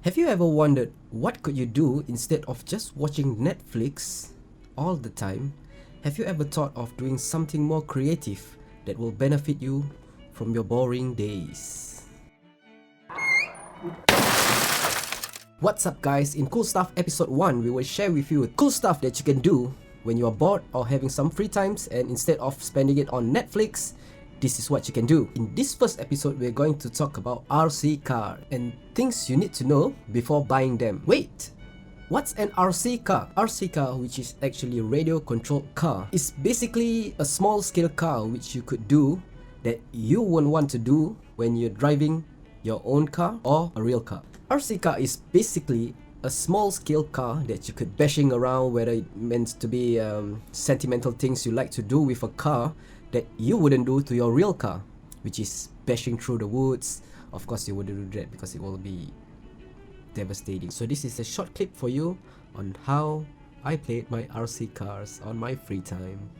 Have you ever wondered what could you do instead of just watching Netflix all the time? Have you ever thought of doing something more creative that will benefit you from your boring days? What's up guys, in Cool Stuff episode 1 we will share with you cool stuff that you can do when you are bored or having some free times, and instead of spending it on Netflix, this is what you can do. In this first episode, we're going to talk about RC car and things you need to know before buying them. Wait! What's an RC car? RC car, which is actually a radio controlled car, is basically a small scale car which you could do that you won't want to do when you're driving your own car or a real car. RC car is basically a small scale car that you could bashing around, whether it meant to be sentimental things you like to do with a car that you wouldn't do to your real car, which is bashing through the woods. Of course you wouldn't do that because it will be devastating. So this is a short clip for you on how I played my RC cars on my free time.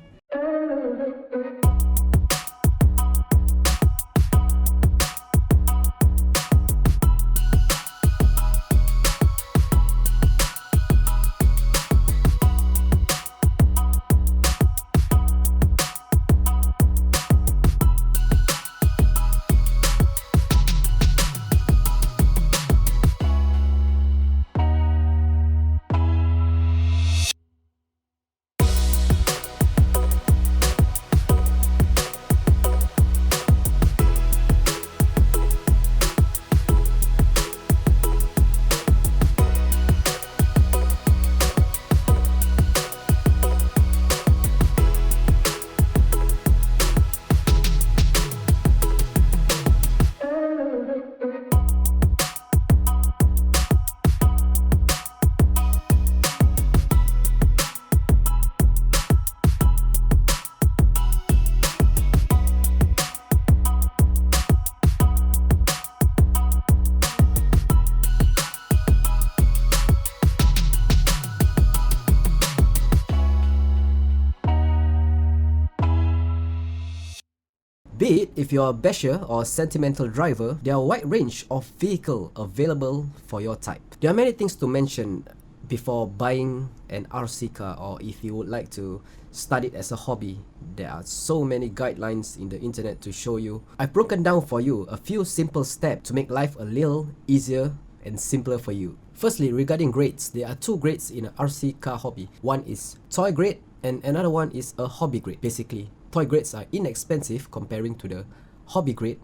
Be it if you're a basher or a sentimental driver, there are a wide range of vehicle available for your type. There are many things to mention before buying an RC car, or if you would like to start it as a hobby. There are so many guidelines in the internet to show you. I've broken down for you a few simple steps to make life a little easier and simpler for you. Firstly, regarding grades, there are two grades in an RC car hobby. One is toy grade and another one is a hobby grade. Basically, toy grades are inexpensive comparing to the hobby grade,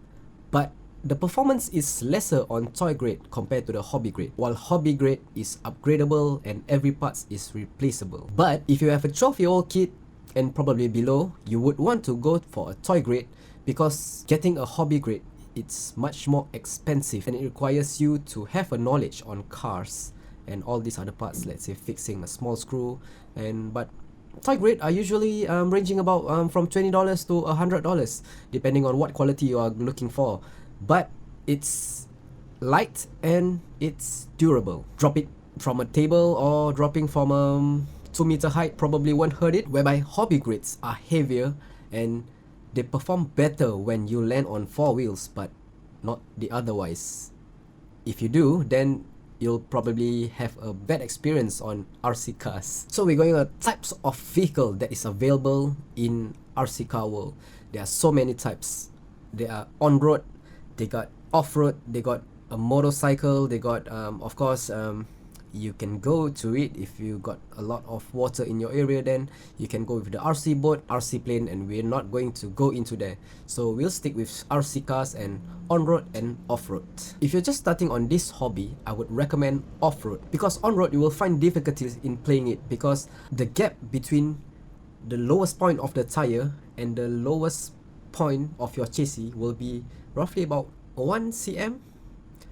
but the performance is lesser on toy grade compared to the hobby grade, while hobby grade is upgradable and every part is replaceable. But if you have a 12-year-old kid and probably below, you would want to go for a toy grade because getting a hobby grade, it's much more expensive and it requires you to have a knowledge on cars and all these other parts, let's say fixing a small screw. But toy grade are usually ranging about from $20 to $100 depending on what quality you are looking for, but it's light and it's durable. Drop it from a table or dropping from a 2-meter height probably won't hurt it, whereby hobby grades are heavier and they perform better when you land on 4 wheels, but not the otherwise. If you do, then you'll probably have a bad experience on RC cars. So we're going to types of vehicle that is available in RC car world. There are so many types. They are on-road, they got off-road, they got a motorcycle, they got of course you can go to it if you got a lot of water in your area, then you can go with the RC boat, RC plane, and we're not going to go into there. So we'll stick with RC cars and on-road and off-road. If you're just starting on this hobby, I would recommend off-road, because on-road you will find difficulties in playing it because the gap between the lowest point of the tire and the lowest point of your chassis will be roughly about 1 cm.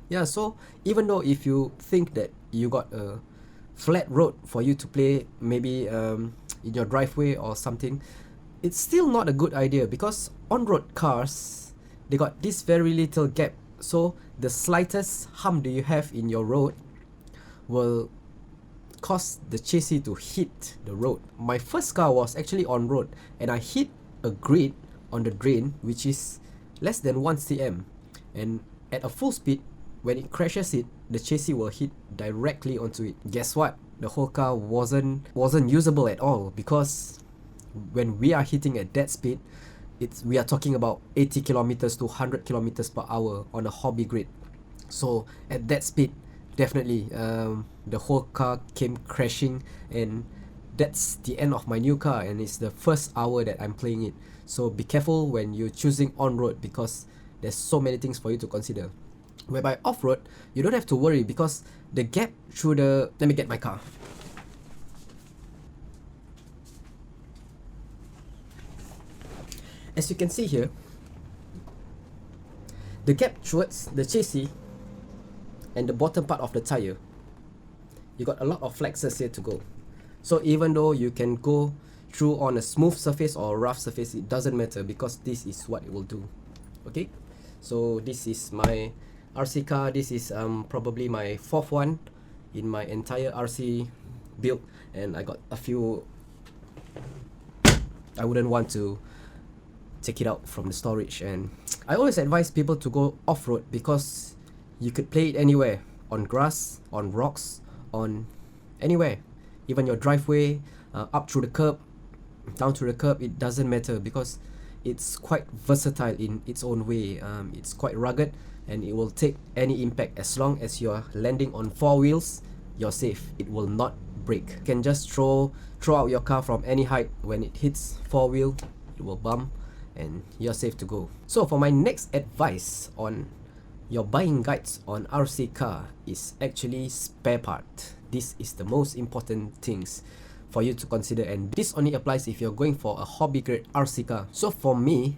Yeah, so even though if you think that you got a flat road for you to play, maybe in your driveway or something, it's still not a good idea because on-road cars, they got this very little gap. So the slightest hump that you have in your road will cause the chassis to hit the road. My first car was actually on road and I hit a grid on the drain which is less than 1 cm, and at a full speed when it crashes it, the chassis will hit directly onto it. Guess what? The whole car wasn't usable at all, because when we are hitting at that speed, we are talking about 80 kilometers to 100 kilometers per hour on a hobby grid. So at that speed, definitely the whole car came crashing, and that's the end of my new car, and it's the first hour that I'm playing it. So be careful when you're choosing on-road, because there's so many things for you to consider. Whereby off-road, you don't have to worry, because the gap through the... Let me get my car. As you can see here, the gap towards the chassis and the bottom part of the tire, you got a lot of flexes here to go. So even though you can go through on a smooth surface or a rough surface, it doesn't matter, because this is what it will do. Okay, so this is my RC car. This is probably my fourth one in my entire RC build, and I got a few. I wouldn't want to take it out from the storage, and I always advise people to go off-road, because you could play it anywhere, on grass, on rocks, on anywhere, even your driveway, up through the curb, down to the curb, it doesn't matter, because it's quite versatile in its own way. It's quite rugged, and it will take any impact. As long as you're landing on four wheels, you're safe. It will not break. You can just throw out your car from any height. When it hits four wheel, it will bump, and you're safe to go. So for my next advice on your buying guides on RC car is actually spare part. This is the most important things for you to consider, and this only applies if you're going for a hobby grade RC car. So for me,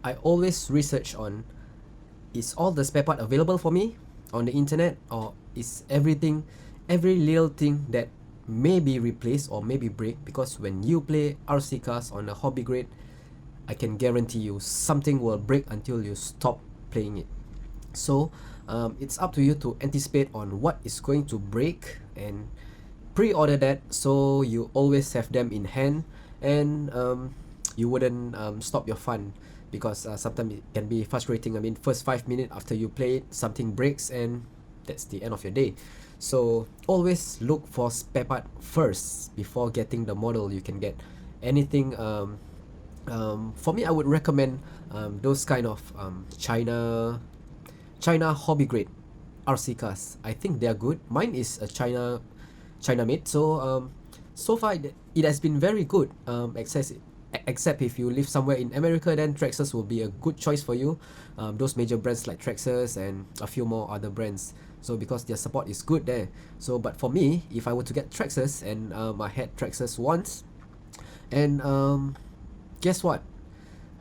I always research on, is all the spare part available for me on the internet, or is every little thing that may be replaced or maybe break, because when you play RC cars on a hobby grade, I can guarantee you something will break until you stop playing it. So it's up to you to anticipate on what is going to break and pre-order that, so you always have them in hand, and you wouldn't stop your fun, because sometimes it can be frustrating. I mean, first 5 minutes after you play it, something breaks, and that's the end of your day. So always look for spare part first before getting the model you can get. Anything for me, I would recommend those kind of China hobby grade RC cars. I think they are good. Mine is a China made, so so far it has been very good. Except if you live somewhere in America, then Traxxas will be a good choice for you. Those major brands like Traxxas and a few more other brands. So because their support is good there. So but for me, if I were to get Traxxas, and I had Traxxas once, and guess what?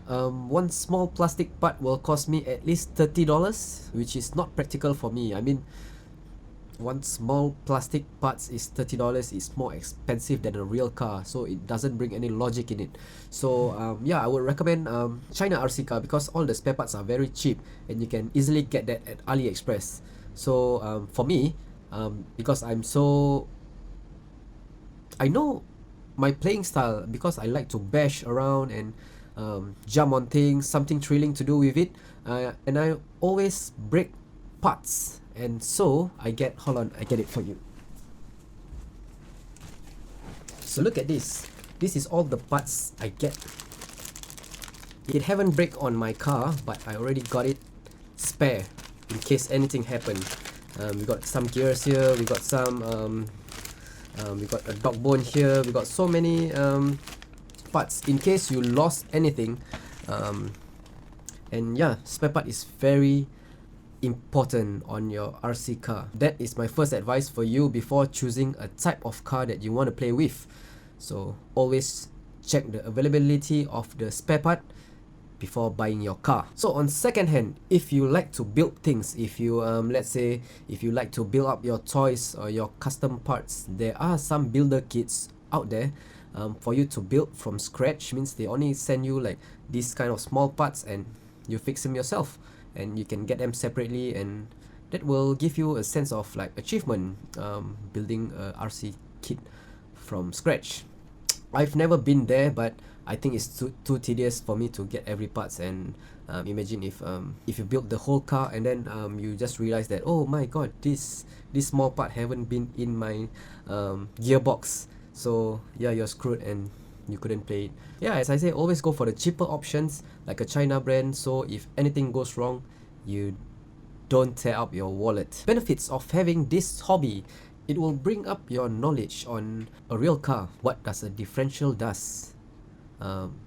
One small plastic part will cost me at least $30, which is not practical for me. I mean, one small plastic parts is $30. It's more expensive than a real car, so it doesn't bring any logic in it. So yeah, I would recommend China RC car, because all the spare parts are very cheap, and you can easily get that at AliExpress. So for me, because I know my playing style, because I like to bash around and jump on things, something thrilling to do with it, and I always break parts, and so I get it for you. So look at this. This is all the parts I get. It haven't break on my car, but I already got it spare in case anything happen. We got some gears here, we got some we got a dog bone here, we got so many parts in case you lost anything. And yeah, spare part is very important on your RC car. That is my first advice for you before choosing a type of car that you want to play with. So always check the availability of the spare part before buying your car. So on second hand, if you like to build things, if you let's say if you like to build up your toys or your custom parts, there are some builder kits out there for you to build from scratch. Means they only send you like these kind of small parts, and you fix them yourself, and you can get them separately, and that will give you a sense of like achievement, building a RC kit from scratch. I've never been there, but I think it's too tedious for me to get every parts. And imagine if you build the whole car and then you just realize that, oh my god, this small part haven't been in my gearbox. So yeah, you're screwed and you couldn't play it. Yeah, as I say, always go for the cheaper options like a China brand. So if anything goes wrong, you don't tear up your wallet. Benefits of having this hobby: it will bring up your knowledge on a real car. What does a differential does?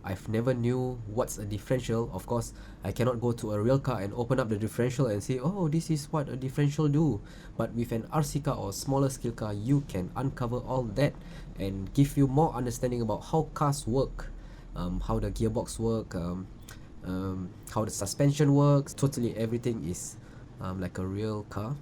I've never knew what's a differential. Of course, I cannot go to a real car and open up the differential and say, oh, this is what a differential do. But with an RC car or smaller scale car, you can uncover all that and give you more understanding about how cars work, how the gearbox work, how the suspension works. Totally everything is like a real car.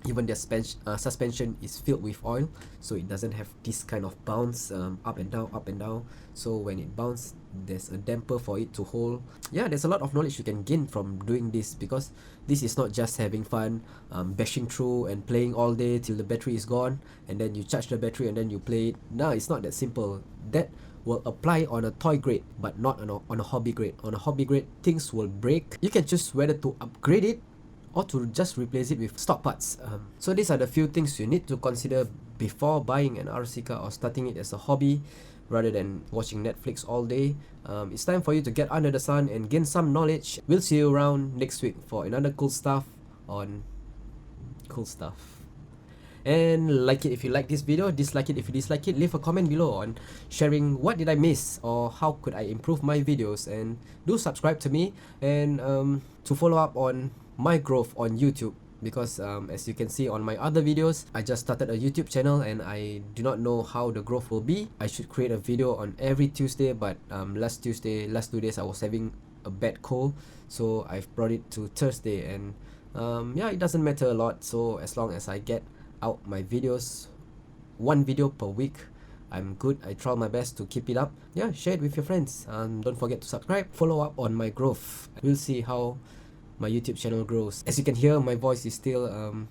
Even their suspension is filled with oil, so it doesn't have this kind of bounce, up and down, up and down. So when it bounces, there's a damper for it to hold. Yeah, there's a lot of knowledge you can gain from doing this, because this is not just having fun, bashing through and playing all day till the battery is gone, and then you charge the battery and then you play it. No, it's not that simple. That will apply on a toy grade, but not on a hobby grade. On a hobby grade, things will break. You can choose whether to upgrade it or to just replace it with stock parts. So these are the few things you need to consider before buying an RC car or starting it as a hobby rather than watching Netflix all day. It's time for you to get under the sun and gain some knowledge. We'll see you around next week for another cool stuff on cool stuff. And like it if you like this video, dislike it if you dislike it. Leave a comment below on sharing what did I miss or how could I improve my videos, and do subscribe to me and to follow up on my growth on YouTube, because as you can see on my other videos, I just started a YouTube channel and I do not know how the growth will be. I should create a video on every Tuesday, but last 2 days I was having a bad cold, so I've brought it to Thursday. And yeah, it doesn't matter a lot, so as long as I get out my videos, 1 video per week, I'm good. I try my best to keep it up. Yeah, share it with your friends. Don't forget to subscribe, follow up on my growth. We'll see how my YouTube channel grows. As you can hear, my voice is still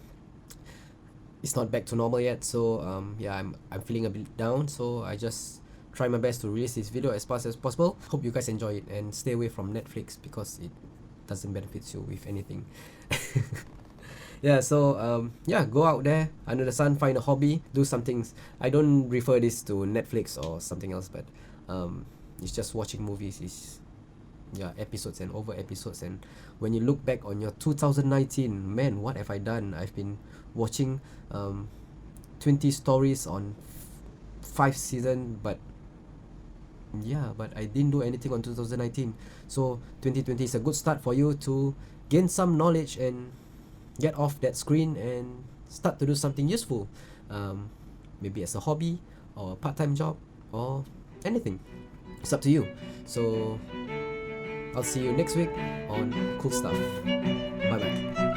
it's not back to normal yet, so yeah, I'm feeling a bit down, so I just try my best to release this video as fast as possible. Hope you guys enjoy it, and stay away from Netflix because it doesn't benefit you with anything. Yeah, so yeah, go out there under the sun, find a hobby, do some things. I don't refer this to Netflix or something else, but it's just watching movies. Is yeah, episodes and over episodes. And when you look back on your 2019, man, what have I done? I've been watching 20 stories on 5 seasons, but yeah, but I didn't do anything on 2019. So 2020 is a good start for you to gain some knowledge and get off that screen and start to do something useful, maybe as a hobby or a part-time job or anything. It's up to you. So I'll see you next week on cool stuff. Bye bye.